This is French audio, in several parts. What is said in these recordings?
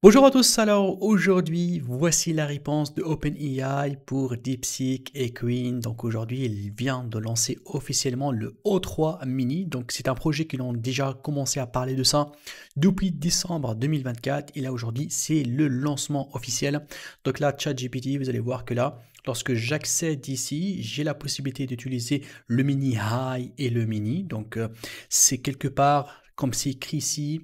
Bonjour à tous, alors aujourd'hui voici la réponse de OpenAI pour DeepSeek et Queen. Donc aujourd'hui il vient de lancer officiellement le O3 Mini. Donc c'est un projet qu'ils ont déjà commencé à parler de ça depuis décembre 2024 et là aujourd'hui c'est le lancement officiel. Donc là ChatGPT, vous allez voir que là lorsque j'accède ici j'ai la possibilité d'utiliser le Mini High et le Mini. Donc c'est quelque part comme c'est écrit ici.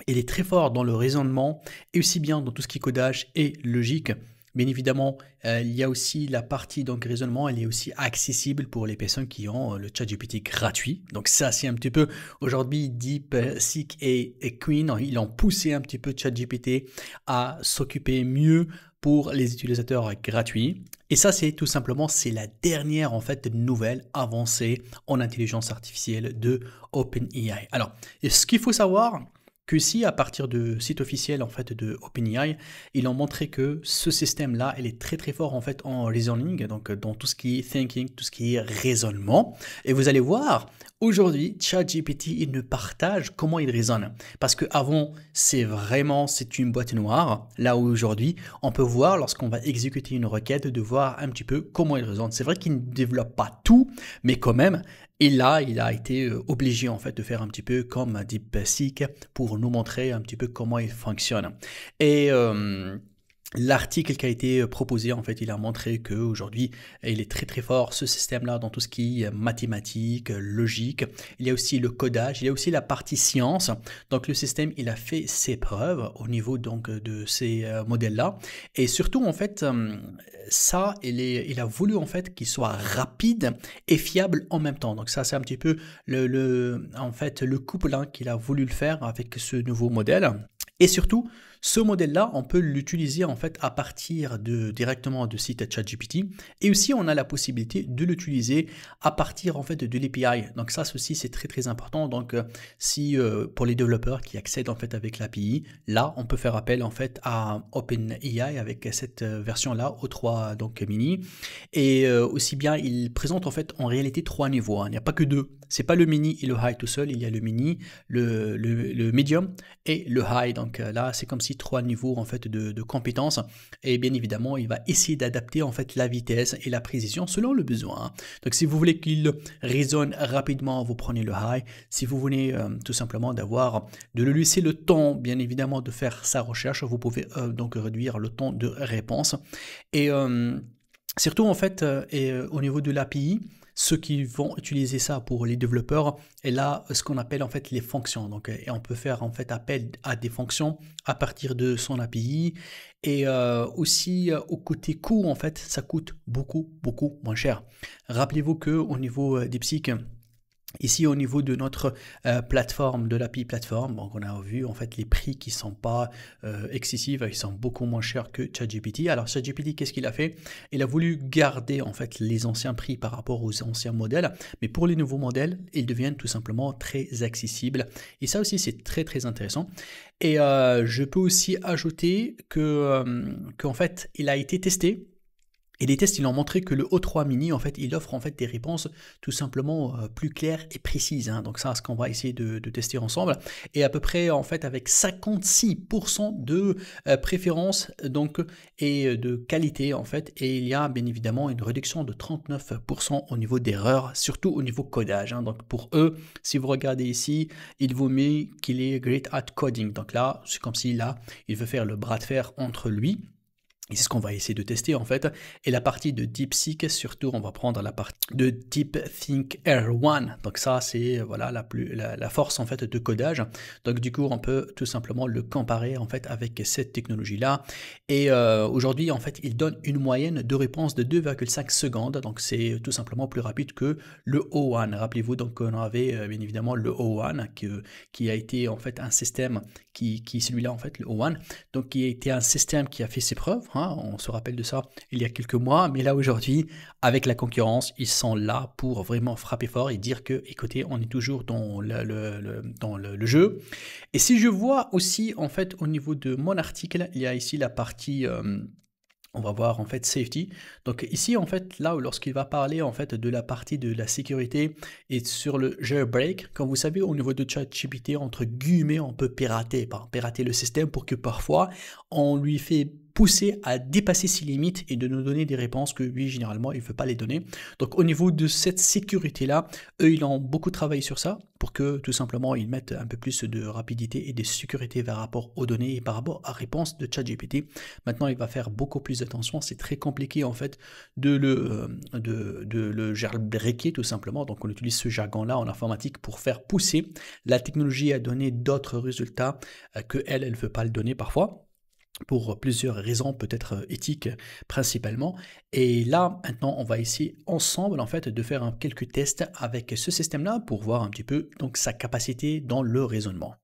Il est très fort dans le raisonnement et aussi bien dans tout ce qui est codage et logique. Bien évidemment, il y a aussi la partie donc raisonnement, elle est aussi accessible pour les personnes qui ont le ChatGPT gratuit. Donc ça, c'est un petit peu aujourd'hui DeepSeek et Queen, ils ont poussé un petit peu ChatGPT à s'occuper mieux pour les utilisateurs gratuits. Et ça, c'est tout simplement, c'est la dernière en fait nouvelle avancée en intelligence artificielle de OpenAI. Alors, ce qu'il faut savoir que si à partir de site officiel en fait de OpenAI, ils ont montré que ce système-là, il est très très fort en fait en reasoning, donc dans tout ce qui est thinking, tout ce qui est raisonnement. Et vous allez voir, aujourd'hui, ChatGPT, il nous partage comment il raisonne. Parce qu'avant, c'est une boîte noire. Là où aujourd'hui, on peut voir lorsqu'on va exécuter une requête, de voir un petit peu comment il raisonne. C'est vrai qu'il ne développe pas tout, mais quand même, et là, il a été obligé en fait de faire un petit peu comme DeepSeek pour nous montrer un petit peu comment il fonctionne. Et l'article qui a été proposé, en fait, il a montré qu'aujourd'hui, il est très très fort ce système-là dans tout ce qui est mathématiques, logique. Il y a aussi le codage, il y a aussi la partie science. Donc le système, il a fait ses preuves au niveau donc de ces modèles-là. Et surtout, en fait, ça, il a voulu en fait qu'il soit rapide et fiable en même temps. Donc ça, c'est un petit peu en fait, le couple hein, qu'il a voulu le faire avec ce nouveau modèle. Et surtout, ce modèle-là, on peut l'utiliser en fait à partir directement de site ChatGPT. Et aussi, on a la possibilité de l'utiliser à partir en fait de l'API. Donc ça, ceci, c'est très très important. Donc si pour les développeurs qui accèdent en fait avec l'API, là, on peut faire appel en fait à OpenAI avec cette version-là, O3 donc mini. Et aussi bien, il présente en fait en réalité trois niveaux. Hein. Il n'y a pas que deux. C'est pas le mini et le high tout seul. Il y a le mini, le medium et le high. Donc là, c'est comme si trois niveaux en fait de compétences. Et bien évidemment, il va essayer d'adapter en fait la vitesse et la précision selon le besoin. Donc si vous voulez qu'il raisonne rapidement, vous prenez le high. Si vous voulez tout simplement de le laisser le temps, bien évidemment, de faire sa recherche, vous pouvez donc réduire le temps de réponse. Et surtout en fait, au niveau de l'API, ceux qui vont utiliser ça pour les développeurs, et là, ce qu'on appelle en fait les fonctions. Donc, et on peut faire en fait appel à des fonctions à partir de son API. Et aussi, au côté coût, en fait, ça coûte beaucoup moins cher. Rappelez-vous qu'au niveau DeepSeek, ici, au niveau de notre plateforme, de l'API plateforme, donc on a vu en fait les prix qui sont pas excessifs, ils sont beaucoup moins chers que ChatGPT. Alors ChatGPT, qu'est-ce qu'il a fait? Il a voulu garder en fait les anciens prix par rapport aux anciens modèles, mais pour les nouveaux modèles, ils deviennent tout simplement très accessibles. Et ça aussi, c'est très très intéressant. Et je peux aussi ajouter qu'en fait, il a été testé. Et les tests, ils ont montré que le O3 Mini, en fait, il offre en fait des réponses tout simplement plus claires et précises. Hein. Donc ça, c'est ce qu'on va essayer de tester ensemble. Et à peu près, en fait, avec 56% de préférence donc, et de qualité, en fait. Et il y a bien évidemment une réduction de 39% au niveau d'erreurs, surtout au niveau codage. Hein. Donc pour eux, si vous regardez ici, il vous met qu'il est great at coding. Donc là, c'est comme si là, il veut faire le bras de fer entre lui. Et c'est ce qu'on va essayer de tester en fait. Et la partie de DeepSeek, surtout, on va prendre la partie de DeepThink R1. Donc ça, c'est voilà la force en fait de codage. Donc du coup, on peut tout simplement le comparer en fait avec cette technologie-là. Et aujourd'hui, en fait, il donne une moyenne de réponse de 2,5 secondes. Donc c'est tout simplement plus rapide que le O1. Rappelez-vous, donc on avait bien évidemment le O1 qui a été en fait un système qui celui-là en fait le O1, donc qui a été un système qui a fait ses preuves. Hein. On se rappelle de ça il y a quelques mois, mais là aujourd'hui, avec la concurrence, ils sont là pour vraiment frapper fort et dire que, écoutez, on est toujours dans le jeu. Et si je vois aussi, en fait, au niveau de mon article, il y a ici la partie On va voir en fait safety. Donc ici en fait là lorsqu'il va parler en fait de la partie de la sécurité et sur le jailbreak, comme vous savez au niveau de ChatGPT entre guillemets on peut pirater le système pour que parfois on lui fait pousser à dépasser ses limites et de nous donner des réponses que lui généralement il ne veut pas les donner. Donc au niveau de cette sécurité là, eux ils ont beaucoup travaillé sur ça pour que tout simplement ils mettent un peu plus de rapidité et de sécurité par rapport aux données et par rapport à réponse de ChatGPT. Maintenant il va faire beaucoup plus attention, c'est très compliqué en fait de le jailbreaker tout simplement. Donc on utilise ce jargon là en informatique pour faire pousser la technologie à donner d'autres résultats que elle ne veut pas le donner parfois, pour plusieurs raisons, peut-être éthiques principalement. Et là, maintenant, on va essayer ensemble, en fait, de faire quelques tests avec ce système-là pour voir un petit peu donc, sa capacité dans le raisonnement.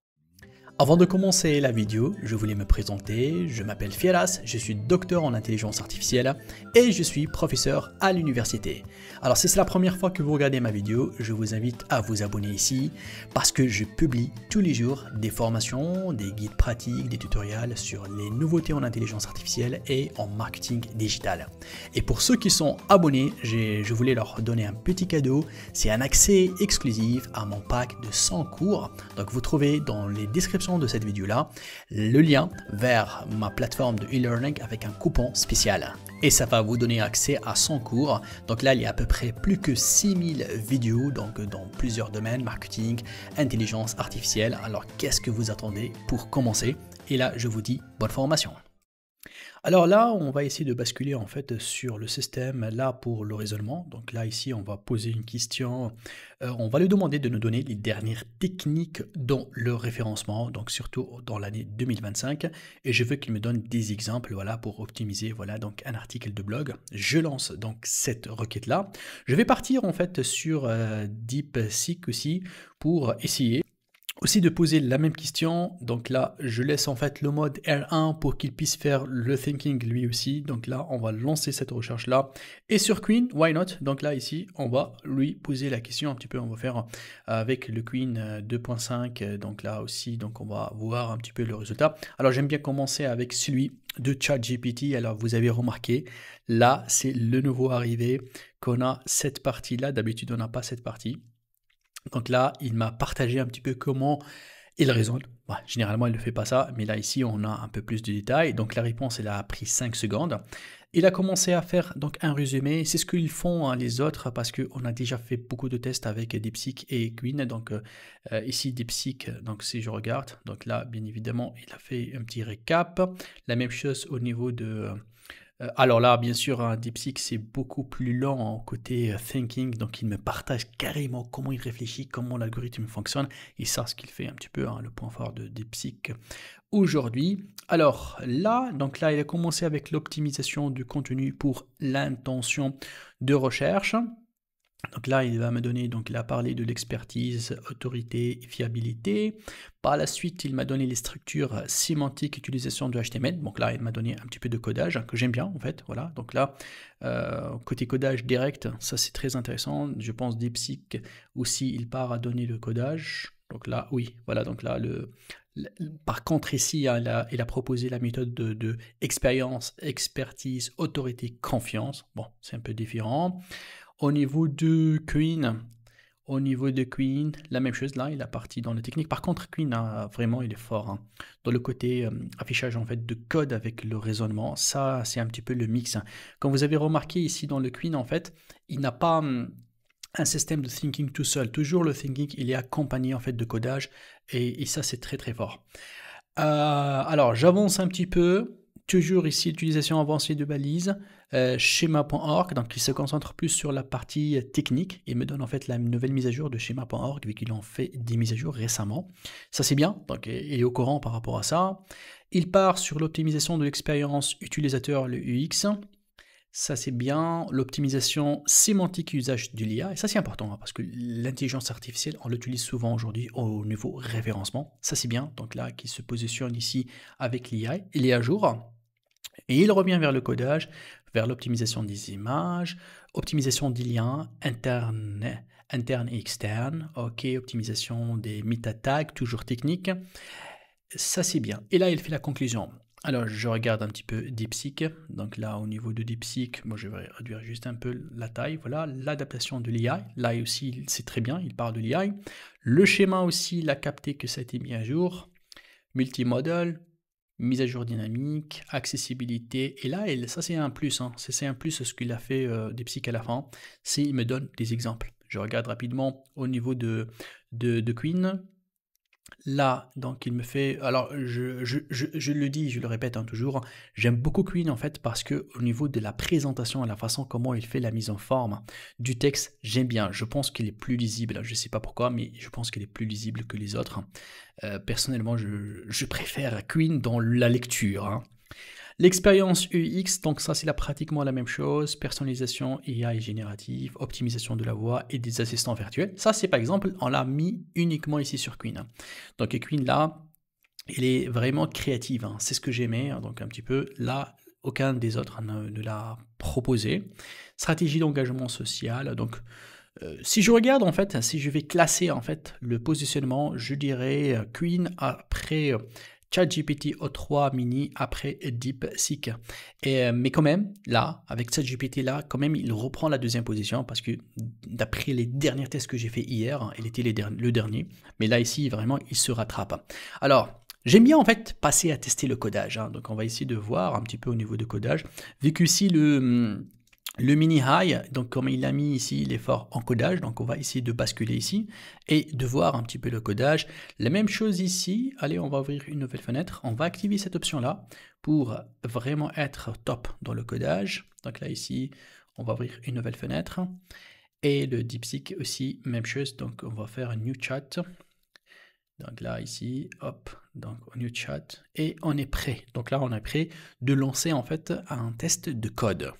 Avant de commencer la vidéo, je voulais me présenter, je m'appelle Fieras, je suis docteur en intelligence artificielle et je suis professeur à l'université. Alors si c'est la première fois que vous regardez ma vidéo, je vous invite à vous abonner ici parce que je publie tous les jours des formations, des guides pratiques, des tutoriels sur les nouveautés en intelligence artificielle et en marketing digital. Et pour ceux qui sont abonnés, je voulais leur donner un petit cadeau, c'est un accès exclusif à mon pack de 100 cours. Donc vous trouvez dans les descriptions de cette vidéo là le lien vers ma plateforme de e-learning avec un coupon spécial et ça va vous donner accès à 100 cours. Donc là il y a à peu près plus que 6000 vidéos donc dans plusieurs domaines, marketing, intelligence artificielle. Alors qu'est-ce que vous attendez pour commencer? Et là je vous dis bonne formation. Alors là, on va essayer de basculer en fait sur le système là pour le raisonnement. Donc là ici, on va poser une question. On va lui demander de nous donner les dernières techniques dans le référencement, donc surtout dans l'année 2025. Et je veux qu'il me donne des exemples, voilà, pour optimiser, voilà, donc un article de blog. Je lance donc cette requête là. Je vais partir en fait sur DeepSeek aussi pour essayer aussi de poser la même question. Donc là je laisse en fait le mode R1 pour qu'il puisse faire le thinking lui aussi. Donc là on va lancer cette recherche là et sur Queen, why not? Donc là ici on va lui poser la question un petit peu, on va faire avec le Queen 2.5. donc là aussi donc on va voir un petit peu le résultat. Alors j'aime bien commencer avec celui de ChatGPT. Alors vous avez remarqué là c'est le nouveau arrivé qu'on a cette partie là, d'habitude on n'a pas cette partie. Donc là, il m'a partagé un petit peu comment il raisonne. Bah, généralement, il ne fait pas ça, mais là, ici, on a un peu plus de détails. Donc la réponse, elle a pris 5 secondes. Il a commencé à faire donc un résumé. C'est ce qu'ils font les autres parce qu'on a déjà fait beaucoup de tests avec DeepSeek et Queen. Donc ici, DeepSeek, donc si je regarde, donc là, bien évidemment, il a fait un petit récap. La même chose au niveau de... alors là, bien sûr, un DeepSeek, c'est beaucoup plus lent en côté thinking, donc il me partage carrément comment il réfléchit, comment l'algorithme fonctionne, et ça, ce qu'il fait un petit peu, le point fort de DeepSeek aujourd'hui. Alors là, donc là, il a commencé avec l'optimisation du contenu pour l'intention de recherche. Donc là, il va me donner, donc il a parlé de l'expertise, autorité et fiabilité. Par la suite, il m'a donné les structures sémantiques, utilisation de HTML. Donc là, il m'a donné un petit peu de codage que j'aime bien en fait. Voilà. Donc là, côté codage direct, ça c'est très intéressant. Je pense DeepSeek aussi, il part à donner le codage. Donc là, oui, voilà. Donc là, par contre ici, il a proposé la méthode de expérience, expertise, autorité, confiance. Bon, c'est un peu différent. Au niveau de Queen, la même chose là, il a parti dans la technique. Par contre, Queen, vraiment, il est fort dans le côté affichage en fait de code avec le raisonnement. Ça, c'est un petit peu le mix. Comme vous avez remarqué ici dans le Queen, en fait, il n'a pas un système de thinking tout seul. Toujours le thinking, il est accompagné en fait de codage et ça, c'est très très fort. Alors, j'avance un petit peu. Toujours ici, utilisation avancée de balises, schema.org, donc il se concentre plus sur la partie technique. Il me donne en fait la nouvelle mise à jour de schema.org, vu qu'ils ont fait des mises à jour récemment. Ça c'est bien, donc il est au courant par rapport à ça. Il part sur l'optimisation de l'expérience utilisateur, le UX. Ça c'est bien, l'optimisation sémantique usage de l'IA, et ça c'est important, parce que l'intelligence artificielle, on l'utilise souvent aujourd'hui au niveau référencement. Ça c'est bien, donc là, qui se positionne ici avec l'IA, il est à jour. Et il revient vers le codage, vers l'optimisation des images, optimisation des liens internes et externes, ok, optimisation des meta tags, toujours technique. Ça c'est bien. Et là il fait la conclusion. Alors, je regarde un petit peu DeepSeek. Donc là, au niveau de DeepSeek, moi, je vais réduire juste un peu la taille. Voilà, l'adaptation de l'IA. Là aussi, c'est très bien, il parle de l'IA. Le schéma aussi, il a capté que ça a été mis à jour. Multimodal, mise à jour dynamique, accessibilité. Et là, ça, c'est un plus. Hein. C'est un plus ce qu'il a fait DeepSeek à la fin. C'est il me donne des exemples. Je regarde rapidement au niveau de Queen. Là, donc il me fait... Alors, je le dis, je le répète hein, toujours, j'aime beaucoup Queen en fait parce que au niveau de la présentation et la façon comment il fait la mise en forme du texte, j'aime bien. Je pense qu'il est plus lisible, je ne sais pas pourquoi, mais je pense qu'il est plus lisible que les autres. Personnellement, je préfère Queen dans la lecture. Hein. L'expérience UX, donc ça c'est pratiquement la même chose, personnalisation AI générative, optimisation de la voix et des assistants virtuels. Ça c'est par exemple, on l'a mis uniquement ici sur Queen. Donc Queen là, il est vraiment créative, hein. C'est ce que j'aimais, hein. Donc un petit peu là, aucun des autres ne l'a proposé. Stratégie d'engagement social, donc si je regarde en fait, si je vais classer en fait le positionnement, je dirais Queen après ChatGPT O3 mini après DeepSeek. Mais quand même, là, avec ChatGPT là, quand même, il reprend la deuxième position parce que d'après les derniers tests que j'ai fait hier, il était le dernier. Mais là, ici, vraiment, il se rattrape. Alors, j'aime bien en fait passer à tester le codage. Hein. Donc, on va essayer de voir un petit peu au niveau de codage. Vu qu'ici, le mini high, donc comme il a mis ici l'effort en codage, donc on va essayer de basculer ici et de voir un petit peu le codage. La même chose ici, allez on va ouvrir une nouvelle fenêtre, on va activer cette option là pour vraiment être top dans le codage. Donc là ici, on va ouvrir une nouvelle fenêtre et le DeepSeek aussi, même chose, donc on va faire un new chat. Donc là ici, hop, donc new chat et on est prêt. Donc là on est prêt de lancer en fait un test de code.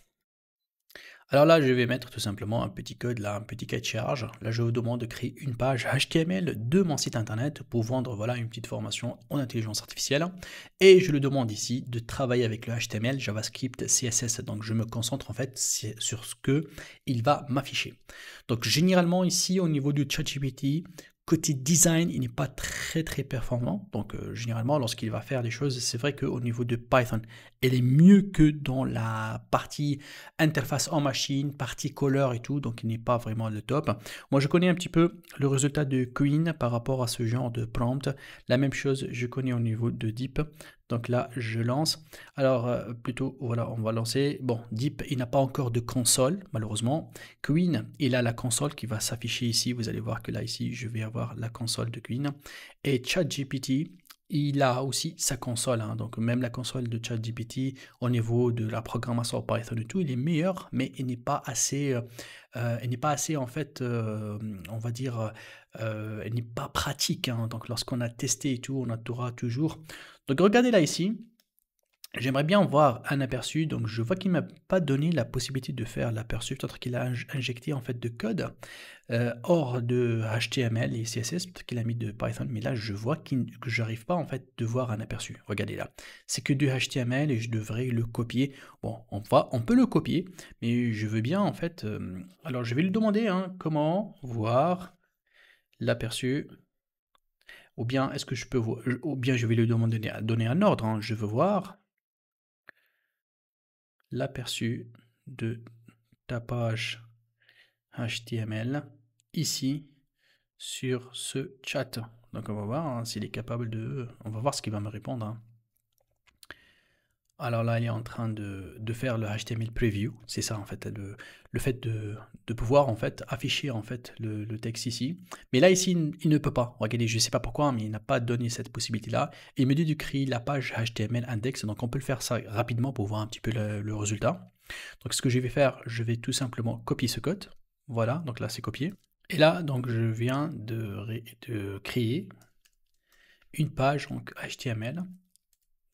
Alors là, je vais mettre tout simplement un petit code, là, un petit cas de charge. Là, je vous demande de créer une page HTML de mon site internet pour vendre voilà, une petite formation en intelligence artificielle. Et je le demande ici de travailler avec le HTML, JavaScript, CSS. Donc, je me concentre en fait sur ce que il va m'afficher. Donc, généralement ici, au niveau du ChatGPT, côté design, il n'est pas très performant. Donc, généralement, lorsqu'il va faire des choses, c'est vrai qu'au niveau de Python, elle est mieux que dans la partie interface en machine, partie color et tout. Donc, il n'est pas vraiment le top. Moi, je connais un petit peu le résultat de Queen par rapport à ce genre de prompt. La même chose, je connais au niveau de Deep. Donc là, je lance. Alors, plutôt, voilà, on va lancer. Bon, Deep, il n'a pas encore de console, malheureusement. Queen, il a la console qui va s'afficher ici. Vous allez voir que là, ici, je vais avoir la console de Queen. Et ChatGPT, il a aussi sa console. Hein. Donc, même la console de ChatGPT, au niveau de la programmation Python et tout, il est meilleur, mais il n'est pas assez, en fait, on va dire, il n'est pas pratique. Hein. Donc, lorsqu'on a testé et tout, on aura toujours. Donc, regardez là ici. J'aimerais bien voir un aperçu, donc je vois qu'il ne m'a pas donné la possibilité de faire l'aperçu, peut-être qu'il a injecté en fait de code hors de HTML et CSS, peut-être qu'il a mis de Python, mais là je vois que je n'arrive pas en fait de voir un aperçu. Regardez là, c'est que du HTML et je devrais le copier. Bon, on peut le copier, mais je veux bien en fait, alors je vais lui demander hein, comment voir l'aperçu. Ou bien est-ce que je peux voir, ou bien je vais lui demander donner un ordre, hein. Je veux voir l'aperçu de ta page HTML ici sur ce chat. Donc on va voir hein, s'il est capable de... On va voir ce qu'il va me répondre. Hein. Alors là, il est en train de faire le HTML preview. C'est ça en fait, le fait de pouvoir en fait afficher en fait le texte ici. Mais là ici, il ne peut pas. Regardez, je ne sais pas pourquoi, mais il n'a pas donné cette possibilité-là. Il me dit de créer la page HTML index. Donc on peut le faire ça rapidement pour voir un petit peu le résultat. Donc ce que je vais faire, je vais tout simplement copier ce code. Voilà, donc là c'est copié. Et là, donc je viens de créer une page donc HTML.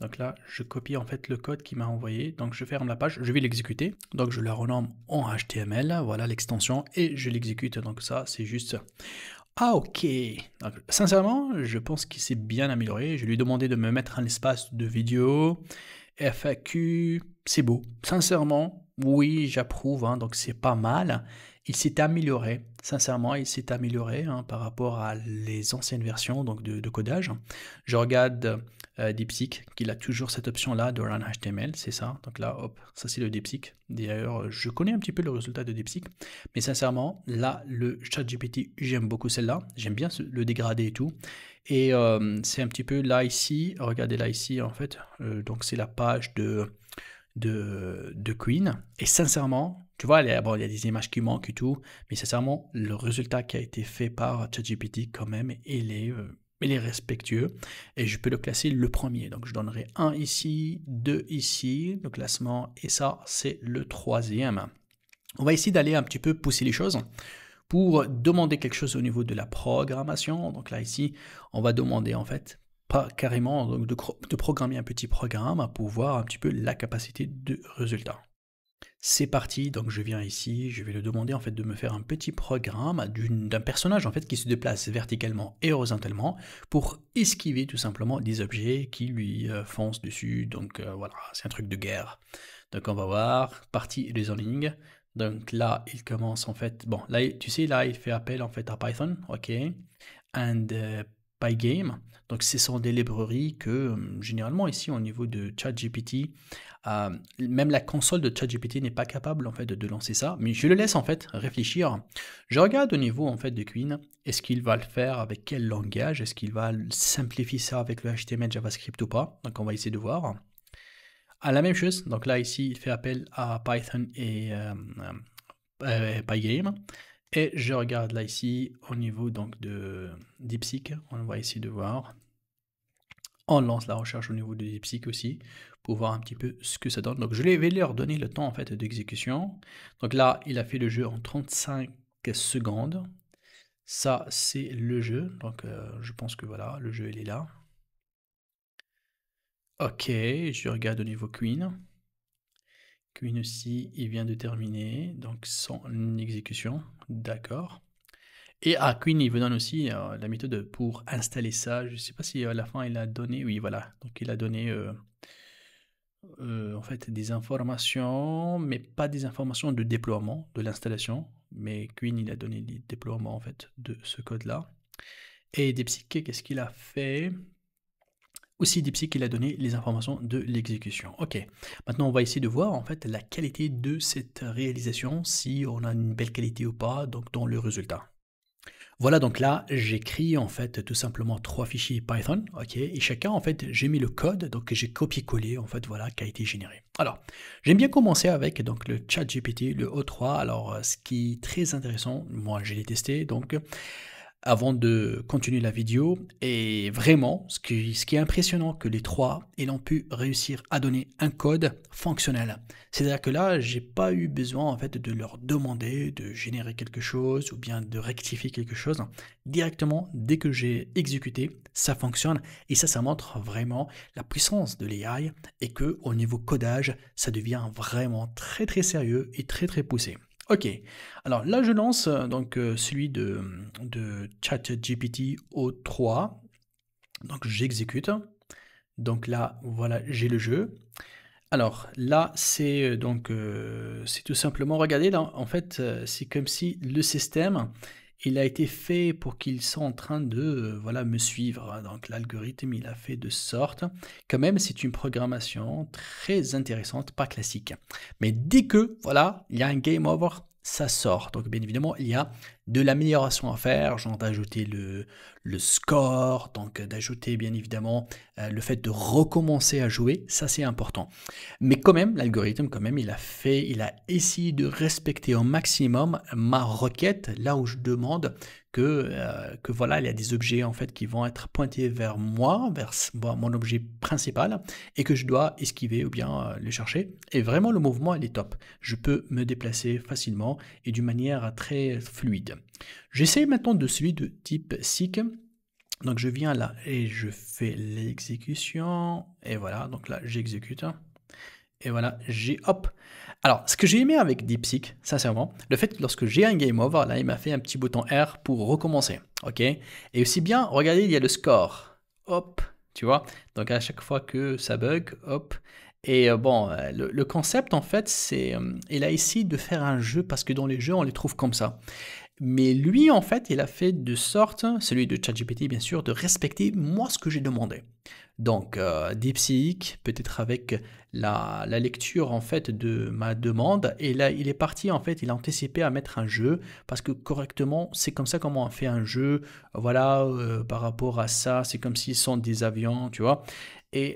Donc là, je copie en fait le code qu'il m'a envoyé. Donc je ferme la page, je vais l'exécuter. Donc je la renomme en HTML, voilà l'extension, et je l'exécute. Donc ça, c'est juste... Ah ok. Donc, sincèrement, je pense qu'il s'est bien amélioré. Je lui ai demandé de me mettre un espace de vidéo, FAQ, c'est beau. Sincèrement, oui, j'approuve, hein, donc c'est pas mal. Il s'est amélioré, sincèrement, il s'est amélioré hein, par rapport à les anciennes versions donc de codage. Je regarde DeepSeek, qu'il a toujours cette option-là de Run HTML, c'est ça. Donc là, hop, ça c'est le DeepSeek. D'ailleurs, je connais un petit peu le résultat de DeepSeek, mais sincèrement, là, le ChatGPT, j'aime beaucoup celle-là. J'aime bien le dégradé et tout. Et c'est un petit peu là, ici, regardez là, ici, en fait. Donc c'est la page de Queen. Et sincèrement, tu vois, bon, il y a des images qui manquent et tout, mais sincèrement, le résultat qui a été fait par ChatGPT, quand même, il est respectueux. Et je peux le classer le premier. Donc, je donnerai 1 ici, 2 ici, le classement. Et ça, c'est le 3e. On va essayer d'aller un petit peu pousser les choses pour demander quelque chose au niveau de la programmation. Donc là, ici, on va demander, en fait, pas carrément donc de programmer un petit programme pour voir un petit peu la capacité de résultat. C'est parti, donc je viens ici, je vais le demander en fait de me faire un petit programme d'un personnage en fait qui se déplace verticalement et horizontalement pour esquiver tout simplement des objets qui lui foncent dessus. Donc voilà, c'est un truc de guerre. Donc on va voir, partie reasoning. Donc là, il commence en fait, bon là tu sais là il fait appel en fait à Python, ok, and Pygame. Donc ce sont des librairies que généralement ici au niveau de ChatGPT, même la console de ChatGPT n'est pas capable en fait de lancer ça, mais je le laisse en fait réfléchir. Je regarde au niveau en fait de Queen, est-ce qu'il va le faire avec quel langage, est-ce qu'il va simplifier ça avec le HTML, JavaScript ou pas. Donc on va essayer de voir. La même chose, donc là ici il fait appel à Python et Pygame. Et je regarde là ici au niveau donc de DeepSeek, on va essayer de voir. On lance la recherche au niveau de DeepSeek aussi pour voir un petit peu ce que ça donne. Donc je vais leur donner le temps en fait d'exécution. Donc là, il a fait le jeu en 35 secondes. Ça, c'est le jeu. Donc je pense que voilà, le jeu il est là. Ok, je regarde au niveau Queen. Queen aussi, il vient de terminer, donc sans exécution, d'accord. Et à Queen, il vous donne aussi la méthode pour installer ça. Je ne sais pas si à la fin il a donné, oui voilà, donc il a donné en fait des informations, mais pas des informations de déploiement, de l'installation, mais Queen il a donné des déploiements en fait de ce code-là. Et DeepSeek, qu'est-ce qu'il a fait? Aussi DeepSeek, il a donné les informations de l'exécution. Ok, maintenant on va essayer de voir en fait la qualité de cette réalisation, si on a une belle qualité ou pas, donc dans le résultat. Voilà, donc là, j'écris en fait tout simplement 3 fichiers Python, ok, et chacun en fait, j'ai mis le code, donc j'ai copié-collé en fait, voilà, qui a été généré. Alors, j'aime bien commencer avec donc le ChatGPT, le O3. Alors, ce qui est très intéressant, moi, je l'ai testé, donc avant de continuer la vidéo, et vraiment, ce qui est impressionnant, que les trois, ils ont pu réussir à donner un code fonctionnel. C'est-à-dire que là, j'ai pas eu besoin en fait de leur demander de générer quelque chose ou bien de rectifier quelque chose. Directement, dès que j'ai exécuté, ça fonctionne, et ça montre vraiment la puissance de l'AI et que au niveau codage, ça devient vraiment très très sérieux et très très poussé. Ok, alors là je lance donc celui de ChatGPT O3, donc j'exécute, donc là voilà j'ai le jeu. Alors là c'est donc c'est tout simplement, regardez là en fait c'est comme si le système il a été fait pour qu'ils soient en train de voilà me suivre. Donc l'algorithme il a fait de sorte, quand même c'est une programmation très intéressante, pas classique. Mais dès que voilà il y a un game over, ça sort. Donc bien évidemment il y a de l'amélioration à faire, genre d'ajouter le score, donc d'ajouter bien évidemment le fait de recommencer à jouer, ça c'est important. Mais quand même, l'algorithme, quand même, il a essayé de respecter au maximum ma requête, là où je demande que voilà, il y a des objets en fait qui vont être pointés vers moi, vers mon objet principal, et que je dois esquiver ou bien les chercher. Et vraiment, le mouvement, il est top. Je peux me déplacer facilement et d'une manière très fluide. J'essaie maintenant de celui de type SIC. Donc je viens là et je fais l'exécution. Et voilà, donc là, j'exécute. Et voilà, j'ai hop. Alors, ce que j'ai aimé avec DeepSeek, sincèrement, le fait que lorsque j'ai un game over, là, il m'a fait un petit bouton R pour recommencer. Ok. Et aussi bien, regardez, il y a le score. Hop, tu vois. Donc à chaque fois que ça bug, hop. Et bon, le concept en fait, c'est, il a essayé de faire un jeu parce que dans les jeux, on les trouve comme ça. Mais lui, en fait, il a fait de sorte, celui de ChatGPT bien sûr, de respecter moi ce que j'ai demandé. Donc DeepSeek, peut-être avec la lecture en fait de ma demande, et là il est parti en fait, il a anticipé à mettre un jeu, parce que correctement c'est comme ça comment on fait un jeu, voilà, par rapport à ça, c'est comme s'ils sont des avions, tu vois.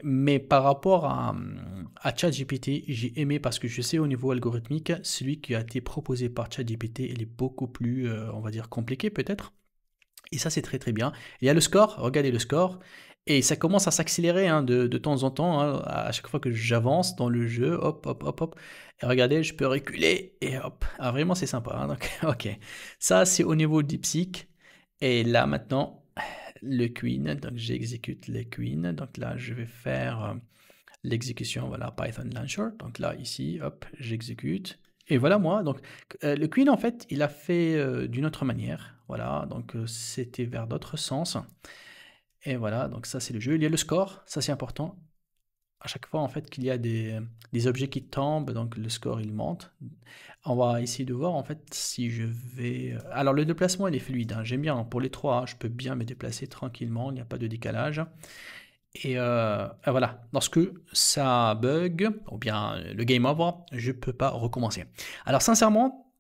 Mais par rapport à ChatGPT, j'ai aimé parce que je sais au niveau algorithmique, celui qui a été proposé par ChatGPT, il est beaucoup plus, on va dire, compliqué peut-être. Et ça, c'est très très bien. Il y a le score, regardez le score. Et ça commence à s'accélérer hein, de temps en temps, hein, à chaque fois que j'avance dans le jeu, hop, hop, hop, hop. Et regardez, je peux reculer et hop. Ah, vraiment, c'est sympa. Hein, donc, ok. Ça, c'est au niveau DeepSeek. Et là, maintenant, le Queen. Donc, j'exécute le Queen. Donc là, je vais faire l'exécution, voilà, Python Launcher. Donc là, ici, hop, j'exécute. Et voilà moi, donc le Queen en fait, il a fait d'une autre manière, voilà, donc c'était vers d'autres sens. Et voilà, donc ça c'est le jeu, il y a le score, ça c'est important. À chaque fois en fait qu'il y a des objets qui tombent, donc le score il monte. On va essayer de voir en fait si je vais... Alors le déplacement il est fluide, hein. J'aime bien, pour les trois, hein, je peux bien me déplacer tranquillement, il n'y a pas de décalage. Et voilà, lorsque ça bug, ou bien le game over, je ne peux pas recommencer. Alors sincèrement,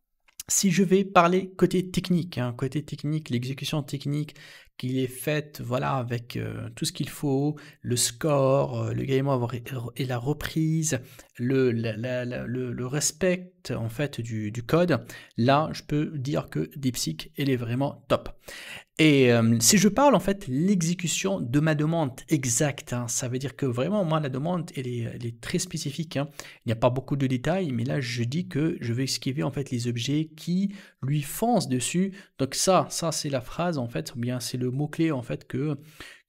si je vais parler côté technique, hein, l'exécution technique qui est faite voilà, avec tout ce qu'il faut, le score, le game over et la reprise, le respect en fait du code, là je peux dire que DeepSeek elle est vraiment top. Et si je parle en fait l'exécution de ma demande exacte, hein, ça veut dire que vraiment moi la demande elle est très spécifique, hein. Il n'y a pas beaucoup de détails, mais là je dis que je vais esquiver en fait les objets qui lui foncent dessus. Donc ça c'est la phrase en fait, ou bien c'est le mot-clé en fait que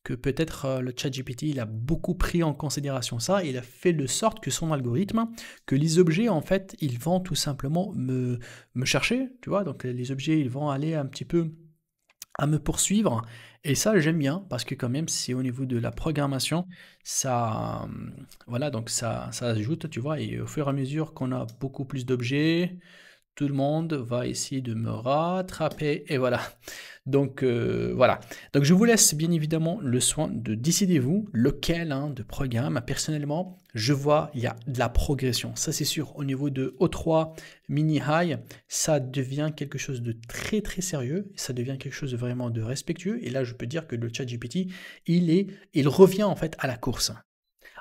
peut-être le ChatGPT il a beaucoup pris en considération ça, il a fait de sorte que son algorithme, que les objets en fait ils vont tout simplement me chercher, tu vois, donc les objets ils vont aller un petit peu à me poursuivre, et ça j'aime bien parce que quand même c'est au niveau de la programmation, ça voilà, donc ça ajoute, tu vois, et au fur et à mesure qu'on a beaucoup plus d'objets, tout le monde va essayer de me rattraper, et voilà. Donc voilà, donc je vous laisse bien évidemment le soin de décider vous lequel hein, de programme. Personnellement je vois il y a de la progression, ça c'est sûr. Au niveau de O3 mini high, ça devient quelque chose de très très sérieux, ça devient quelque chose de vraiment de respectueux, et là je peux dire que le ChatGPT il revient en fait à la course.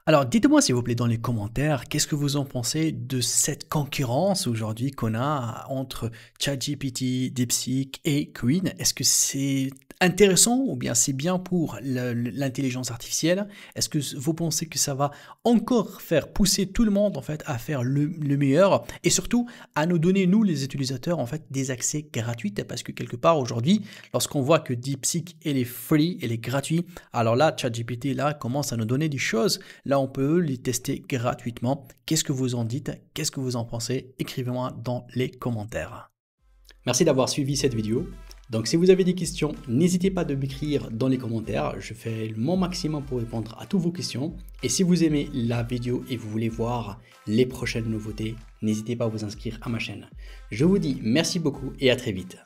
Alors dites-moi s'il vous plaît dans les commentaires, qu'est-ce que vous en pensez de cette concurrence aujourd'hui qu'on a entre ChatGPT, DeepSeek et Queen? Est-ce que c'est intéressant ou bien c'est bien pour l'intelligence artificielle? Est-ce que vous pensez que ça va encore faire pousser tout le monde en fait à faire le meilleur, et surtout à nous donner, nous les utilisateurs, en fait des accès gratuits? Parce que quelque part aujourd'hui, lorsqu'on voit que DeepSeek elle est free, elle est gratuite, alors là ChatGPT là commence à nous donner des choses. Là, on peut les tester gratuitement. Qu'est-ce que vous en dites? Qu'est-ce que vous en pensez? Écrivez-moi dans les commentaires. Merci d'avoir suivi cette vidéo. Donc, si vous avez des questions, n'hésitez pas de m'écrire dans les commentaires. Je fais mon maximum pour répondre à toutes vos questions. Et si vous aimez la vidéo et vous voulez voir les prochaines nouveautés, n'hésitez pas à vous inscrire à ma chaîne. Je vous dis merci beaucoup et à très vite.